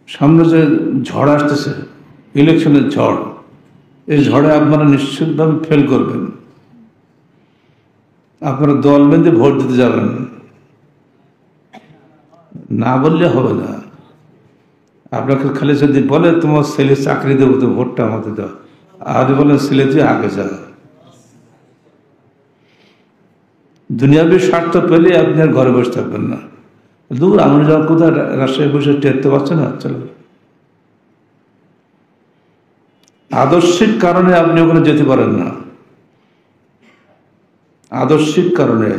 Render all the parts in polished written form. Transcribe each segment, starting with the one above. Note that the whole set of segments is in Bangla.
সামনে যে ঝড় আসতেছে, ইলেকশনের ঝড়, এই ঝড়ে আপনারা নিশ্চিতভাবে ফেল করবেন। আপনারা দল বেঁধে ভোট দিতে যাবেন না, বললে হবে না। আপনাকে খালি যদি বলে তোমার ছেলে চাকরি দেবো, তো ভোটটা আমাদের দাও, আর বলেন ছেলে তুই আগে যা। দুনিয়াবী স্বার্থ পেলে আপনি আর ঘরে বসে থাকবেন না। দূর আমরা যখন কোথায় রাজশাহী বসে টেরতে পারছেন না, চলো। আদর্শিক কারণে আপনি ওখানে যেতে পারেন না। আদর্শিক কারণে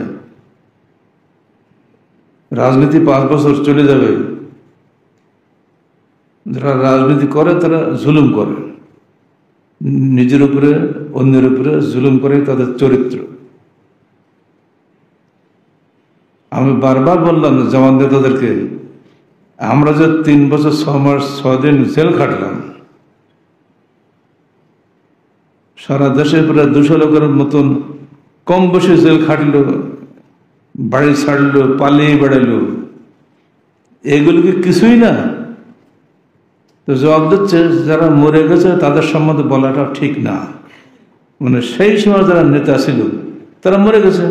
রাজনীতি 5 বছর চলে যাবে। যারা রাজনীতি করে তারা জুলুম করে, নিজের উপরে অন্যের উপরে জুলুম করে, তাদের চরিত্র। আমি বারবার বললাম জওয়ান নেতাদেরকে, আমরা যে 3 বছর 6 মাস 6 দিন জেল খাটলাম, সারা দেশে প্রায় 200 লোকের মতন কম বেশি জেল খাটলো, বাড়ি ছাড়লো, পালিয়ে বেড়ালো, এগুলো কি কিছুই না? তো জবাব দিচ্ছে যারা মরে গেছে তাদের সম্বন্ধে বলাটা ঠিক না। মানে সেই সময় যারা নেতা ছিল তারা মরে গেছে,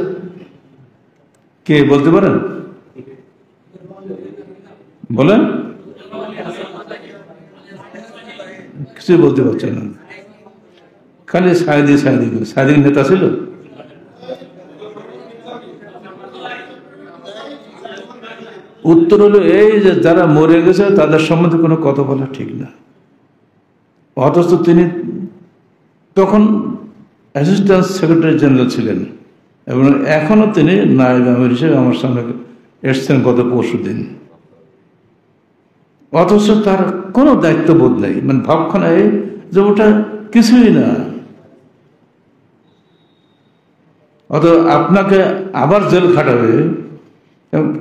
কে বলতে পারেন? বলেন, কিছুই বলতে পারছে না, খালি সাইদি সাইদি। সাইদি নেতা ছিল? উত্তর হলো এই যে যারা মরে গেছে তাদের সম্বন্ধে কোনো কথা বলা ঠিক না। অথচ তিনি তখন অ্যাসিস্ট্যান্ট সেক্রেটারি জেনারেল ছিলেন এবং এখনো তিনি নায়েব আমির হিসেবে আমার সামনে এসছেন গত পরশুদিন। অথচ তার কোনো দায়িত্ববোধ নেই, মানে ভাবখানা এই যে ওটা কিছুই না। অত আপনাকে আবার জেল খাটাবে,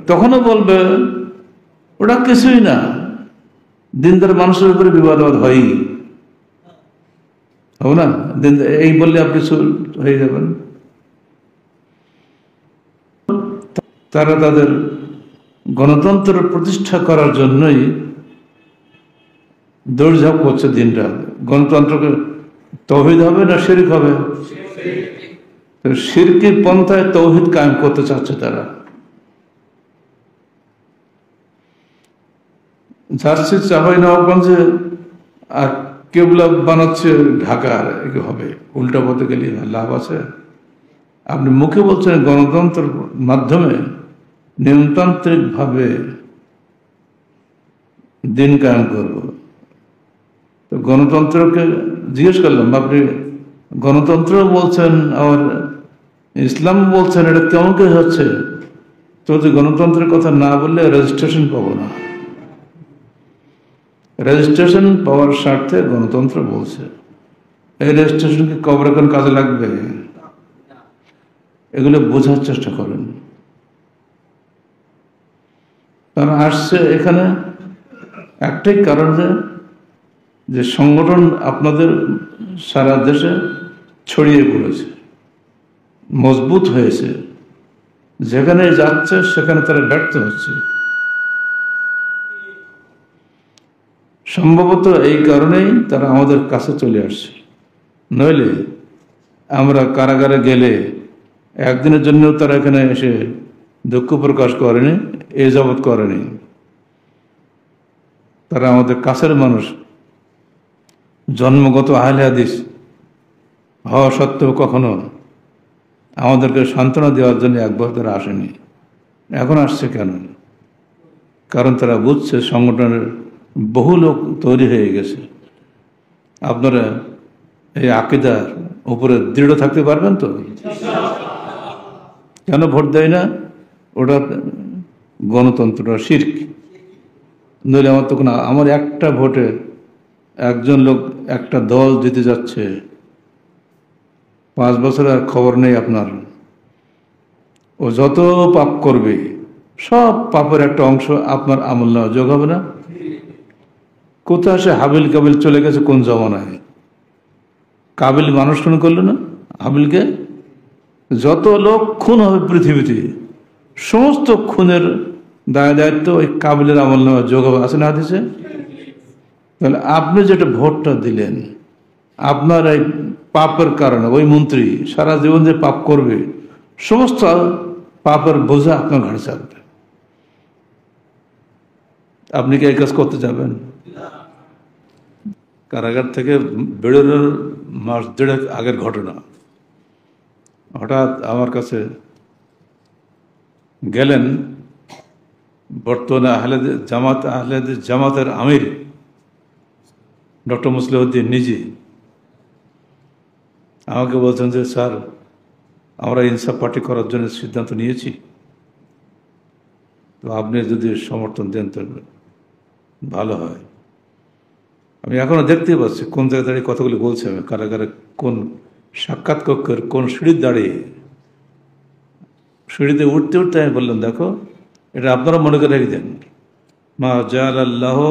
তখনও বলবে ওটা কিছুই না। দিনদার মানুষের উপরে বিবাদবাদ হয়ই হবে না, এই বললে আপনি হয়ে যাবেন। তারা তাদের গণতন্ত্র প্রতিষ্ঠা করার জন্যই দৌড়ঝাঁপ করছে দিনরাত। গণতন্ত্রকে তৌহিদ হবে না শিরক হবে? শিরকি পন্থায় তৌহিদ কায়েম করতে চাচ্ছে তারা। যাচ্ছে চাঁপাইনবাবগঞ্জে আর কেবলা বানাচ্ছে ঢাকার, হবে উল্টা পথে গেলে লাভ আছে? আপনি মুখে বলছেন গণতন্ত্রের মাধ্যমে নিয়মতান্ত্রিক ভাবে দিন কায়েম করব। তো গণতন্ত্রকে জিজ্ঞেস করলাম, আপনি গণতন্ত্র বলছেন আর ইসলাম বলছেন, এটা কেমন করে হচ্ছে? তো যদি গণতন্ত্রের কথা না বললে রেজিস্ট্রেশন পাবো না। রেজিস্ট্রেশন পাওয়ার স্বার্থে গণতন্ত্র বলছে। এই রেজিস্ট্রেশনকে কবে কোন কাজে লাগবে? এগুলো বোঝার চেষ্টা করেন। তারা আসছে এখানে একটাই কারণ, যে সংগঠন আপনাদের সারা দেশে ছড়িয়ে পড়েছে, মজবুত হয়েছে, যেখানে যাচ্ছে সেখানে তারা ব্যর্থ হচ্ছে। সম্ভবত এই কারণেই তারা আমাদের কাছে চলে আসছে। নইলে আমরা কারাগারে গেলে একদিনের জন্য তারা এখানে এসে দুঃখ প্রকাশ করেনি, এ যাবৎ করেনি। তারা আমাদের কাছের মানুষ, জন্মগত আহলে হাদিস হওয়া সত্ত্বেও কখনো আমাদেরকে সান্ত্বনা দেওয়ার জন্য একবার তারা আসেনি। এখন আসছে কেন? কারণ তারা বুঝছে সংগঠনের বহু লোক তৈরি হয়ে গেছে। আপনারা এই আকীদার উপরে দৃঢ় থাকতে পারবেন তো? কেন ভোট দেয় না? ওটা গণতন্ত্রটা শিরক। নইলে আমার তখন আমার একটা ভোটে একজন লোক একটা দল জিতে যাচ্ছে, 5 বছর আর খবর নেই আপনার। ও যত পাপ করবে সব পাপের একটা অংশ আপনার আমলনামায় যোগ হবে না? কোথায় সে হাবিল কাবিল চলে গেছে কোন জমানায়? কাবিল মানুষ খুন করলো না হাবিলকে? যত লোক খুন হবে পৃথিবীতে সমস্ত খুনের দায় দায়িত্ব ওই কাবিলের আমলনামায় যোগ হবে, আছে না হাদিসে? তাহলে আপনি যেটা ভোটটা দিলেন, আপনার এই পাপের কারণে ওই মন্ত্রী সারা জীবন যে পাপ করবে, সমস্ত পাপের বোঝা আপনার ঘাড়ে চাপবে। আপনি কি এই কাজ করতে যাবেন? কারাগার থেকে বেরোনোর মাস দেড়েক আগের ঘটনা, হঠাৎ আমার কাছে গেলেন বর্তমানে আহলে জামাতের আমির ডক্টর মুসলিহউদ্দিন নিজে। আমাকে বলছেন যে স্যার, আমরা ইনসাফ পার্টি করার জন্য সিদ্ধান্ত নিয়েছি, তো আপনি যদি সমর্থন দেন তো ভালো হয়। আমি এখনো দেখতে পাচ্ছি কোন জায়গায় দাঁড়িয়ে কথাগুলি বলছে। আমি কারাগারে কোন সাক্ষাৎ কক্ষের কোন সিঁড়ির দাঁড়িয়ে, সিঁড়িতে উঠতে উঠতে আমি বললাম, দেখো এটা আপনারা মনে করে রেখে দেন, মা জাআলাল্লাহু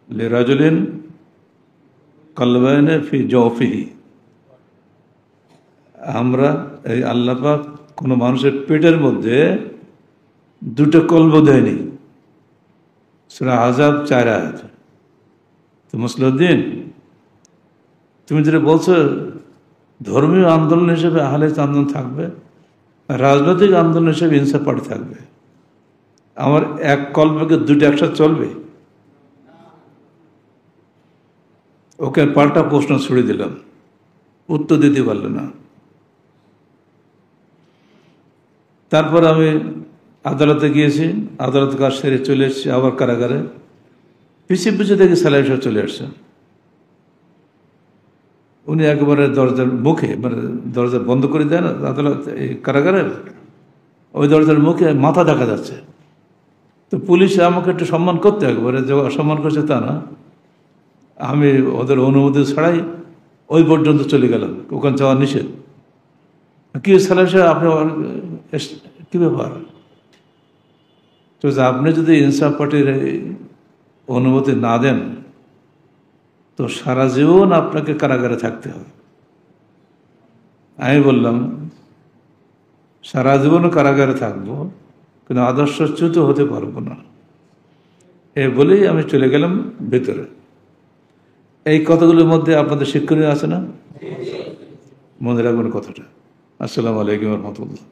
লিরাজুলিন কলবাইনে ফি জওফিহি। আমরা এই আল্লাহ পাক কোনো মানুষের পেটের মধ্যে দুটো কলব দেয়নি। সূরা আহজাব 4 আয়াত। তো মুসলিহউদ্দিন, তুমি যেটা বলছো ধর্মীয় আন্দোলন হিসেবে আহলে আন্দোলন থাকবে, রাজনৈতিক আন্দোলন হিসেবে ইনসাফ পার্টি থাকবে, আমার এক কল্পকে দুটো একসাথে চলবে? ওকে পাল্টা প্রশ্ন ছুড়ে দিলাম, উত্তর দিতে পারল না। তারপর আমি আদালতে গিয়েছি, আদালতে কাজ সেরে চলে এসেছি আবার কারাগারে। পিছিয়ে পিছিয়ে দেখি সালাম সাহেব চলে আসছেন। উনি একেবারে দরজার মুখে, মানে দরজা বন্ধ করে দেন আদালত এই কারাগারের, ওই দরজার মুখে মাথা দেখা যাচ্ছে। তো পুলিশ আমাকে একটু সম্মান করতে, একবারে যে অসম্মান করছে তা না, আমি ওদের অনুমতি ছাড়াই ওই পর্যন্ত চলে গেলাম, ওখানে যাওয়া নিষেধ। কি সালাম সাহেব, আপনি কি ব্যাপার? তো আপনি যদি ইনসাফ পার্টির অনুমতি না দেন তো সারা জীবন আপনাকে কারাগারে থাকতে হবে। আমি বললাম সারা জীবন কারাগারে থাকবো, কিন্তু আদর্শচ্যুত হতে পারবো না। এই বলেই আমি চলে গেলাম ভেতরে। এই কথাগুলোর মধ্যে আপনাদের শিক্ষণীয় আছে না? মনে রাখবেন কথাটা। আসসালামু আলাইকুম ওয়া রাহমাতুল্লাহ।